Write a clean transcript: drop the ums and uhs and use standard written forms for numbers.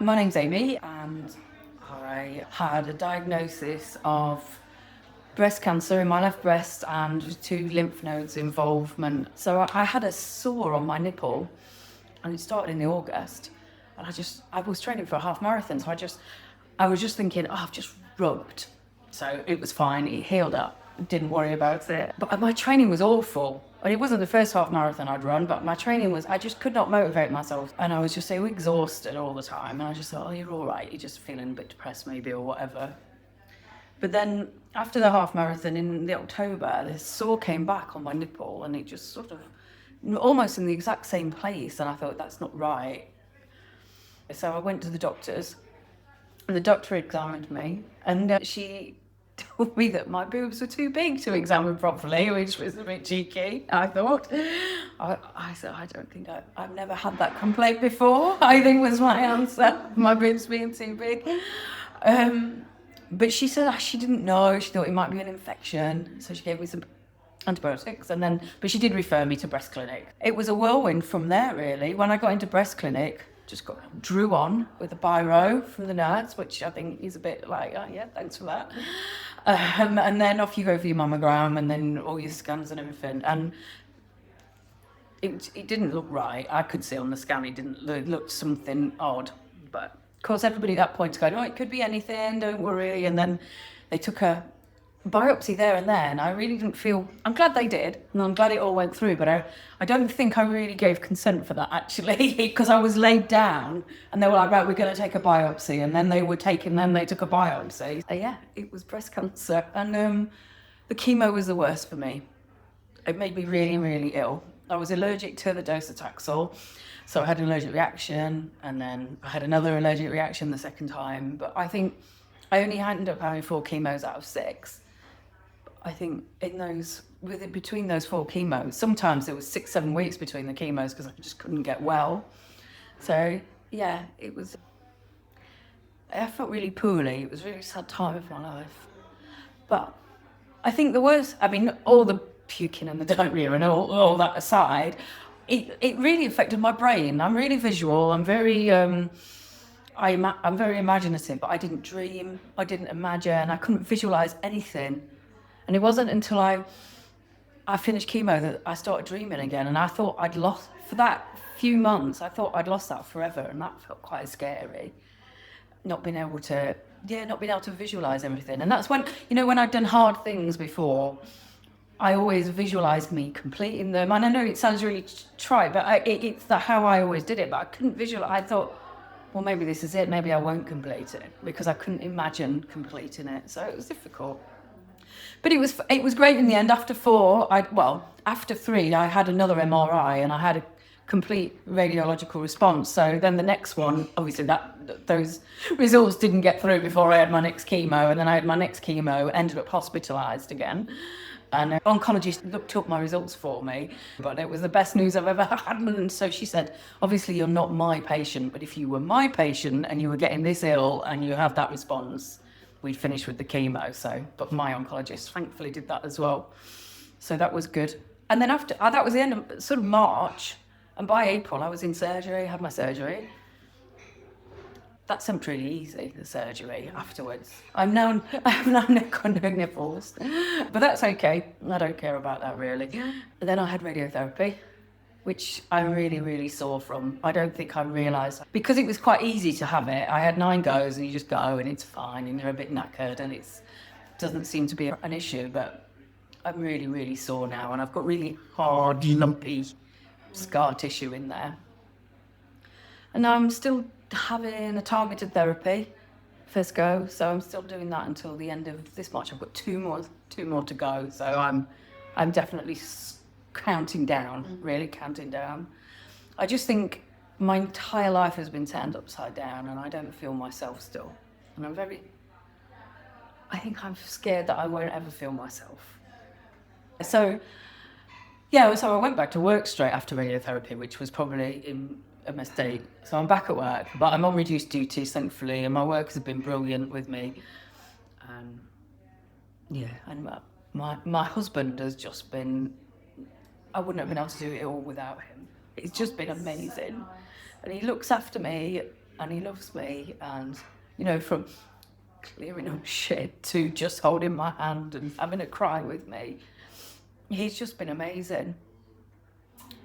My name's Aimee, and I had a diagnosis of breast cancer in my left breast and 2 lymph nodes involvement. So I had a sore on my nipple, and it started in the August. And I was training for a half marathon, so I was just thinking, I've just rubbed. So it was fine, it healed up, didn't worry about it. But my training was awful. And it wasn't the first half marathon I'd run, but my training was, I just could not motivate myself. And I was just so exhausted all the time. And I just thought, you're all right, you're just feeling a bit depressed maybe or whatever. But then after the half marathon in the October, this sore came back on my nipple, and it just sort of almost in the exact same place. And I thought, that's not right. So I went to the doctors, and the doctor examined me, and she told me that my boobs were too big to examine properly, which was a bit cheeky, I thought. I said, I don't think I've never had that complaint before, I think was my answer, my boobs being too big. But she said she didn't know, she thought it might be an infection, so she gave me some antibiotics, but she did refer me to breast clinic. It was a whirlwind from there, really. When I got into breast clinic, just got drew on with a biro from the nurse, which I think is a bit like, oh yeah, thanks for that. And then off you go for your mammogram, and then all your scans and everything. And it didn't look right. I could see on the scan it looked something odd. But of course, everybody at that point going, it could be anything, don't worry. And then they took a biopsy there and then. I really didn't feel, I'm glad they did, and I'm glad it all went through, but I don't think I really gave consent for that, actually, because I was laid down and they were like, right, we're going to take a biopsy, and then they took a biopsy. So yeah, it was breast cancer, and the chemo was the worst for me. It made me really, really ill. I was allergic to the docetaxel, so I had an allergic reaction, and then I had another allergic reaction the second time, but I think I only ended up having 4 chemos out of 6. I think between those 4 chemos, sometimes it was 6-7 weeks between the chemos because I just couldn't get well. So yeah, I felt really poorly. It was a really sad time of my life. But I think the worst, all the puking and the diarrhea and all that aside, it really affected my brain. I'm really visual. I'm very I'm very imaginative, but I didn't dream. I didn't imagine. I couldn't visualize anything. And it wasn't until I finished chemo that I started dreaming again. And I thought I'd lost, for that few months, I thought I'd lost that forever. And that felt quite scary. Not being able to visualize everything. And that's when I'd done hard things before, I always visualized me completing them. And I know it sounds really trite, but it's how I always did it. But I couldn't visualize. I thought, well, maybe this is it. Maybe I won't complete it, because I couldn't imagine completing it. So it was difficult. But it was great in the end. After 3, I had another MRI, and I had a complete radiological response. So then the next one, obviously those results didn't get through before I had my next chemo, and then I had my next chemo, ended up hospitalised again. And an oncologist looked up my results for me, but it was the best news I've ever had. And so she said, obviously you're not my patient, but if you were my patient and you were getting this ill and you have that response, we'd finish with the chemo. But my oncologist thankfully did that as well. So that was good. And then after, that was the end of sort of March. And by April, I was in surgery, had my surgery. That seemed really easy, the surgery afterwards. I've now got no nipples, but that's okay. I don't care about that really. And then I had radiotherapy, which I'm really, really sore from. I don't think I realised, because it was quite easy to have it. I had 9 goes, and you just go and it's fine, and you're a bit knackered, and it doesn't seem to be an issue, but I'm really, really sore now, and I've got really hard, lumpy scar tissue in there. And I'm still having a targeted therapy, first go, so I'm still doing that until the end of this March. I've got 2 more to go, so I'm definitely counting down, really counting down. I just think my entire life has been turned upside down, and I don't feel myself still. And I think I'm scared that I won't ever feel myself. So I went back to work straight after radiotherapy, which was probably a mistake. So I'm back at work, but I'm on reduced duties, thankfully, and my workers have been brilliant with me. And my husband has just been, I wouldn't have been able to do it all without him. It's just been amazing. And he looks after me and he loves me, and you know, from clearing up shit to just holding my hand and having a cry with me, he's just been amazing.